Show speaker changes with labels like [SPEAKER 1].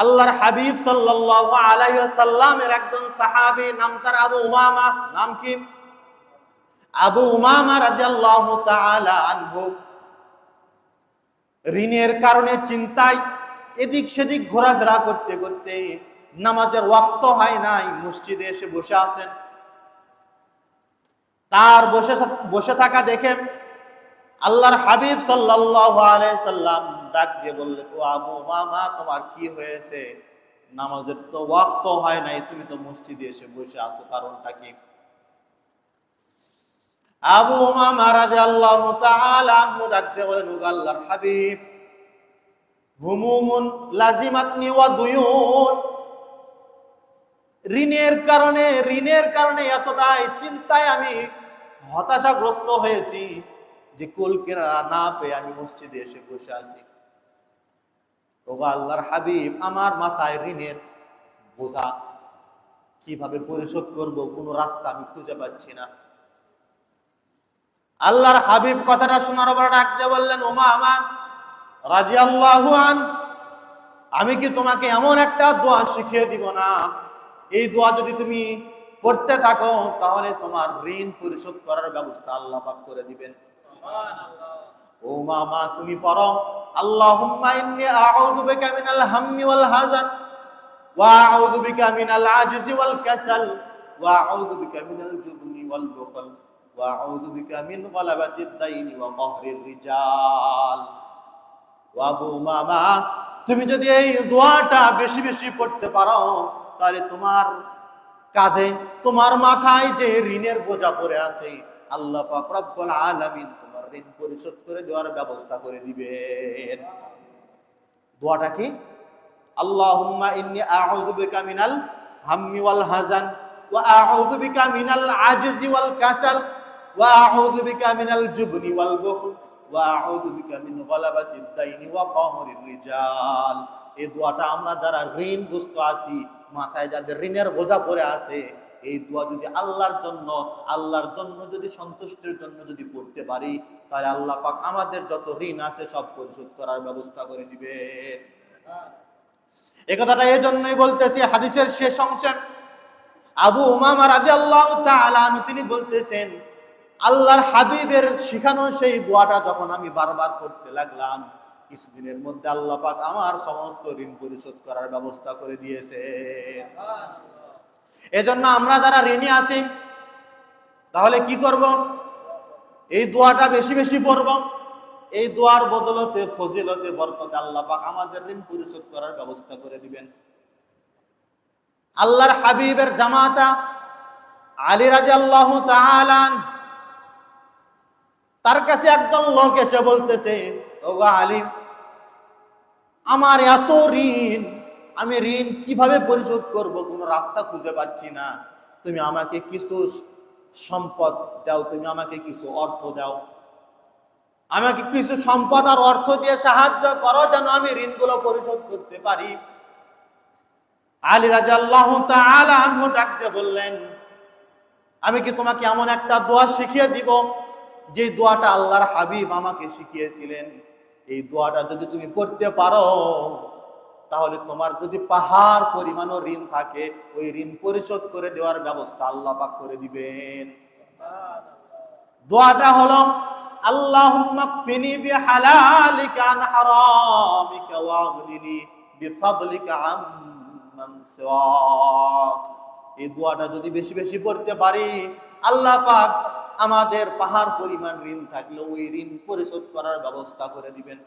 [SPEAKER 1] আল্লাহর হাবিব সাল্লাল্লাহু আলাইহি ওয়াসাল্লামের একজন সাহাবী, নাম তার আবু উমামা। নাম কি? আবু উমামা রাদিয়াল্লাহু তাআলা আনহু ঋণের কারণে চিন্তায় এদিক সেদিক ঘোরাফেরা করতে করতে নামাজের ওয়াক্ত হয় নাই, মসজিদে এসে বসে আছেন। তার বসে থাকা দেখে আল্লাহর হাবিব সাল্লাল্লাহু আলাইহি সাল্লাম ডাক দিয়ে বললেন, ও আবু উমামা, তোমার কি হয়েছে? নামাজের তো ওয়াক্ত হয় নাই, তুমি তো মসজিদে এসে বসে আছো, কারণটা কি? আবু উমামা রাদিয়াল্লাহু তাআলা আনহু ডাক দিয়ে বলেন, ও আল্লাহর হাবিব, হুমুমুন লাজিমাতনি ওয়া দুয়ুন, ঋণের কারণে এতটাই চিন্তায় আমি হতাশাগ্রস্ত হয়েছি যে কুল কিনারা না পেয়ে আমি মসজিদে এসে বসে আছি। ওগো আল্লাহর হাবিব, আমার মাথায় ঋণের বোঝা, কিভাবে পরিশোধ করব কোনো রাস্তা আমি খুঁজে পাচ্ছি না। আল্লাহর হাবিব কথাটা শোনার পর ডাক দিয়ে বললেন, উমামা রাদিয়াল্লাহু আন, আমি কি তোমাকে এমন একটা দোয়া শিখিয়ে দিব না? এই দোয়া যদি তুমি করতে থাকো তাহলে তোমার ঋণ পরিশোধ করার ব্যবস্থা আল্লাহ পাক করে দিবেন। ও মামা, তুমি পড়ো, আল্লাহুম্মা ইন্নী আউযু বিকা মিনাল হাম্মি ওয়াল হাযান ওয়া আউযু বিকা মিনাল আজজি ওয়াল কাসাল ওয়া আউযু বিকা মিনাল জুবনি ওয়াল বুখল ওয়া আউযু বিকা মিন গালাবাতিদ দাইনি ওয়া কাহরির রিজাল। ও আবু মামা, তুমি যদি এই দোয়াটা বেশি বেশি পড়তে পারো তাহলে তোমার কাঁধে, তোমার মাথায় যে ঋণের বোঝা পড়ে আছে, আল্লাহ পাক রব্বুল আলামিন তোমার ঋণ পরিশোধ করে দেওয়ার ব্যবস্থা করে দিবেন। দোয়াটা কি? আল্লাহুম্মা ইন্নী আউযু বিকা মিনাল হাম্মি ওয়াল হাযান ওয়া আউযু বিকা মিনাল আজজি ওয়াল কাসাল ওয়া আউযু বিকা মিনাল জুবনি ওয়াল বুখল ওয়া আউযু বিকা মিন গালাবাতিদ দাইনি ওয়া কাহরির রিজাল। এই দোয়াটা আমরা যারা ঋণগ্রস্ত আছি, মাথায় যাদের ঋণের বোঝা পড়ে আছে, এই দোয়া যদি আল্লাহর জন্য যদি সন্তুষ্টির জন্য যদি পড়তে পারি, তাহলে আল্লাহ পাক আমাদের যত ঋণ আছে সব পরিশোধ করার ব্যবস্থা করে দিবেন। এই কথাটা এই জন্যই বলতেছি, হাদিসের শেষ অংশে আবু উমামা রাদিয়াল্লাহু তাআলা আনহু তিনি বলতেছেন, আল্লাহর হাবিবের শিখানো সেই দোয়াটা যখন আমি বারবার করতে লাগলাম, কিছুদিনের মধ্যে আল্লাহ পাক আমার সমস্ত ঋণ পরিশোধ করার ব্যবস্থা করে দিয়েছে। এজন্য আমরা যারা ঋণী আছি তাহলে কি করব? এই দোয়াটা বেশি বেশি পড়ব। এই দোয়ার বদলতে, ফজিলতে, বরকতে আল্লাহ পাক আমাদের ঋণ পরিশোধ করার ব্যবস্থা করে দিবেন। আল্লাহর হাবিবের জামাতা আলী রাদিয়াল্লাহু তাআলা, তার কাছে একজন লোক এসে বলতেছে, ওগো আলী, আমার এত ঋণ, আমি ঋণ কিভাবে পরিশোধ করব, কোনো রাস্তা খুঁজে পাচ্ছি না। তুমি আমাকে কিছু সম্পদ দাও, তুমি আমাকে কিছু অর্থ দাও, আমাকে কিছু সম্পদ আর অর্থ দিয়ে সাহায্য করো যেন আমি ঋণগুলো পরিশোধ করতে পারি। আলী রাদিয়াল্লাহু তাআলা আনহু ডাক দিয়ে বললেন, আমি কি তোমাকে এমন একটা দোয়া শিখিয়ে দিব যে দোয়াটা আল্লাহর হাবিব আমাকে শিখিয়েছিলেন? এই দোয়াটা যদি তুমি পড়তে পারো তাহলে তোমার যদি পাহাড় পরিমাণও ঋণ থাকে, ওই ঋণ পরিশোধ করে দেওয়ার ব্যবস্থা আল্লাহ পাক করে দিবেন। দোয়াটা হলো, আল্লাহুম্মা কফিনি বিহালালিকা আন হারামিকা ওয়াগনিনি বিফাদলিকা আম্মান সিওয়াক। এই দোয়াটা যদি বেশি বেশি পড়তে পারি, আল্লাহ পাক আমাদের পাহাড় পরিমাণ ঋণ থাকলে ওই ঋণ পরিশোধ করার ব্যবস্থা করে দিবেন।